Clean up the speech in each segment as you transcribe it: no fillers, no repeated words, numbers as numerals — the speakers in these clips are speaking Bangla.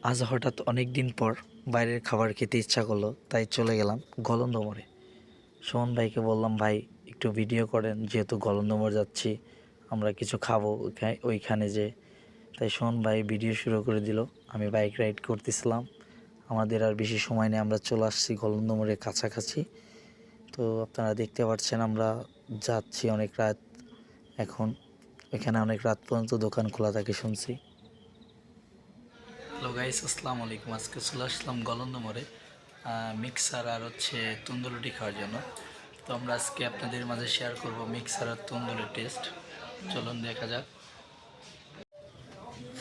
আজ হঠাৎ অনেক দিন পর বাইরের খাবার খেতে ইচ্ছা করলো, তাই চলে গেলাম গলন্দ মোড়ে। সুমন ভাইকে বললাম, ভাই একটু ভিডিও করেন, যেহেতু গলন্দ মোড় যাচ্ছি, আমরা কিছু খাবো ওইখানে যে। তাই সুমন ভাই ভিডিও শুরু করে দিল। আমি বাইক রাইড করতেছিলাম। আমাদের আর বেশি সময় নেই, আমরা চলে আসছি গলন্দ মোড়ের কাছাকাছি। তো আপনারা দেখতে পাচ্ছেন আমরা যাচ্ছি অনেক রাত এখন। এখানে অনেক রাত পর্যন্ত দোকান খোলা থাকে শুনছি। হ্যালো গাইস, আসসালামু আলাইকুম। আজকে চলে আসলাম গলন্দ মোড়ে মিক্সার আর তন্দুর রুটি খাওয়ার জন্য। তো আমরা আজকে আপনাদের মাঝে শেয়ার করব মিক্সার আর তন্দুরের টেস্ট। চলুন দেখা যাক।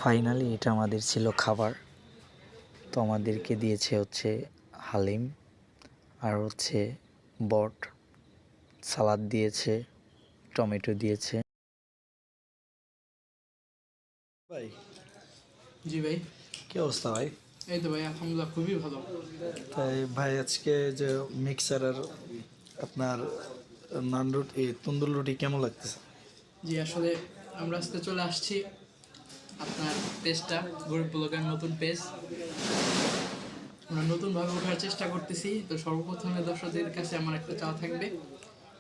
ফাইনালি এটা আমাদের ছিল খাবার। তো আমাদেরকে দিয়েছে হালিম আর বট, সালাদ দিয়েছে, টমেটো দিয়েছে। ভাই, জি ভাই, কি অবস্থা ভাই? এই তো ভাই আলহামদুলিল্লাহ খুবই ভালো। তাই ভাই, আজকে যে মিক্সার আর আপনার নান রুটি, তন্দুর রুটি কেমন লাগতেছে? জি আসলে আমরা আজকে চলে আসছি আপনার পেজটা, গরিব ব্লগের নতুন পেজ। আমরা নতুনভাবে ওঠার চেষ্টা করতেছি। তো সর্বপ্রথমে দর্শকদের কাছে আমার একটা চাওয়া থাকবে,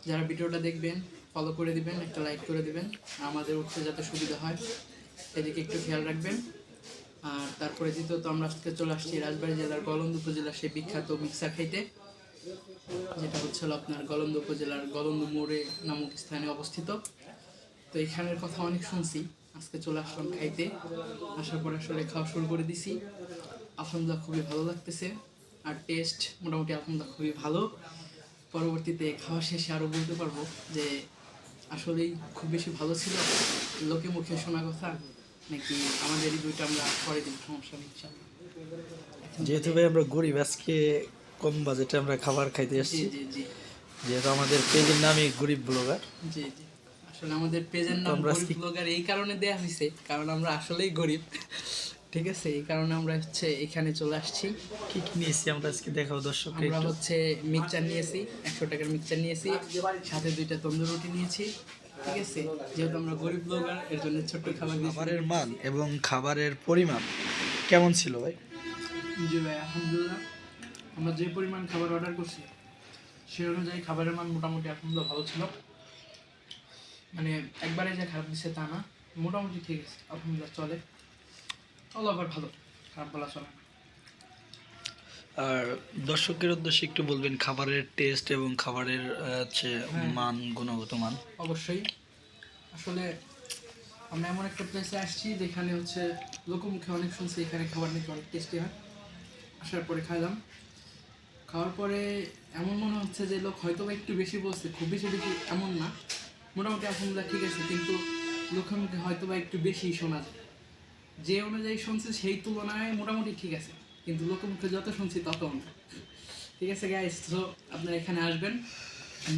যারা ভিডিওটা দেখবেন ফলো করে দিবেন, একটা লাইক করে দিবেন, আমাদের উঠতে যাতে সুবিধা হয় এদিকে একটু খেয়াল রাখবেন। আর তারপরে দ্বিতীয়ত আমরা আজকে চলে আসছি রাজবাড়ী জেলার গলন্দ উপজেলার সেই বিখ্যাত মিক্সার খাইতে, যেটা হচ্ছিল আপনার গলন্দ উপজেলার গলন্দ মোড়ে নামক স্থানে অবস্থিত। তো এখানের কথা অনেক শুনছি, আজকে চলে আসলাম খাইতে। আসার পরে আসলে খাওয়া শুরু করে দিছি। আলহামদুলিল্লাহ খুবই ভালো লাগতেছে, আর টেস্ট মোটামুটি আলহামদুলিল্লাহ খুবই ভালো। পরবর্তীতে খাওয়া শেষে আরও বলতে পারবো যে আসলেই খুব বেশি ভালো ছিল, লোকে মুখে শোনা কথা নাকি আমাদের রিভিউটা আমরা পরে দিই, সমস্যা নেই ইনশাআল্লাহ। যেহেতু ভাই আমরা গরিব, আজকে কম বাজেটে আমরা খাবার খাইতে জি আসছি। জি জি যেহেতু আমাদের পেজের নামই গরিব ব্লগার। জি জি আসলে আমাদের পেজের নাম গরিব ব্লগার এই কারণে দেয়া হয়েছে, কারণ আমরা আসলেই গরিব। ঠিক আছে, এই কারণে আমরা এখানে চলে আসছি। কি কি নিয়েছি আমরা আজকে দেখাও দর্শক। আমরা মিক্সচার নিয়েছি, 100 টাকার মিক্সচার নিয়েছি, সাথে 2টা তন্দুর রুটি নিয়েছি। ঠিক আছে, যেহেতু আমরা গরিব ব্লগার এর জন্য ছোট্ট খাবার দিয়েছি। খাবারের মান এবং খাবারের পরিমাণ কেমন ছিল ভাই? জি ভাই আলহামদুলিল্লাহ, আমরা যে পরিমাণ খাবার অর্ডার করছি সেই অনুযায়ী খাবারের মান মোটামুটি আলহামদুলিল্লাহ ভালো ছিল। মানে একবারে যে খারাপ দিচ্ছে তা না, মোটামুটি ঠিক আছে, আলহামদুলিল্লাহ চলে, অল ওভার ভালো, খারাপ বলা চলে না। আর দর্শকের উদ্দেশ্যে একটু বলবেন খাবারের টেস্ট এবং খাবারের মান, গুণগত মান। অবশ্যই, আসলে আমরা এমন একটা প্লেসে আসছি যেখানে লোকমুখে অনেক শুনছি এখানে খাবার নাকি অনেক টেস্টি হয়। আসার পরে খাইলাম, খাওয়ার পরে এমন মনে হচ্ছে যে লোক হয়তো বা একটু বেশি বলছে, খুব বেশি বেশি এমন না, মোটামুটি আলহামদুলিল্লাহ ঠিক আছে, কিন্তু লোকের মুখে হয়তো বা একটু বেশি শোনা যায়। যে অনুযায়ী শুনছে সেই তুলনায় মোটামুটি ঠিক আছে, কিন্তু লোকের মুখে যত শুনছি তত না। ঠিক আছে গাইস, তো আপনারা এখানে আসবেন,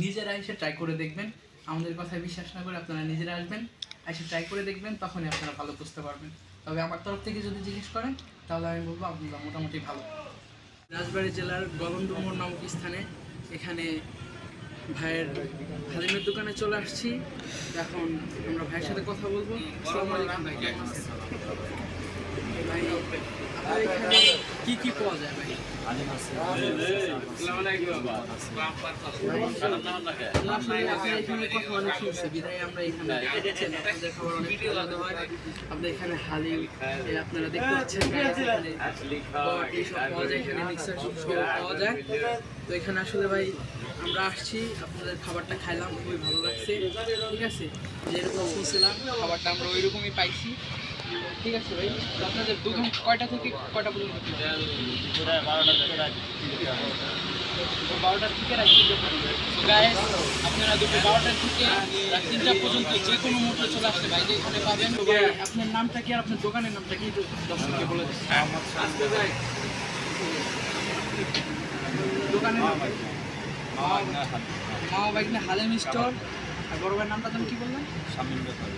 নিজেরা এসে ট্রাই করে দেখবেন। আমাদের কথায় বিশ্বাস না করে আপনারা নিজেরা আসবেন, এসে ট্রাই করে দেখবেন, তখনই আপনারা ভালো বুঝতে পারবেন। তবে আমার তরফ থেকে যদি জিজ্ঞেস করেন তাহলে আমি বলবো আপনারা মোটামুটি ভালো। রাজবাড়ী জেলার গলন্দ মোড় নামক স্থানে এখানে ভাইয়ের হালিমের দোকানে চলে আসছি। এখন আমরা ভাইয়ের সাথে কথা বলবো। আসসালামু আলাইকুম ভাই, কেমন আছেন? ভাই আপনার এখানে কি কি পাওয়া যায় ভাই? আপনাদের এখানে হালিম, আপনারা দেখতে পাচ্ছেন পাওয়া যায়, এখানে মিক্সার পাওয়া যায়। তো এখানে আসলে ভাই আমরা আসছি, আপনাদের খাবারটা খাইলাম, খুবই ভালো লাগছে। ঠিক আছে, যেরকম শুনছিলাম খাবারটা আমরা ওইরকমই পাইছি। ঠিক আছে ভাই, তো আপনাদের দোকান কয়টা থেকে কয়টা পর্যন্ত? 12টার থেকে রাত 3টা পর্যন্ত। তো গাইস, আপনারা দুপুর 12টা থেকে রাত 3টা পর্যন্ত যে কোনো মুহূর্তে চলে আসতে ভাইকে এখানে পাবেন। তো ভাই আপনার নামটা কি আর আপনার দোকানের নামটা কি একটু দর্শককে বলে দেন। আজকে ভাই দোকানের নাম মা বাইক না হালিম স্টোর। আর বড় ভাইয়ের নামটা তুমি কি বললেন? শামীম ব্যাপারী।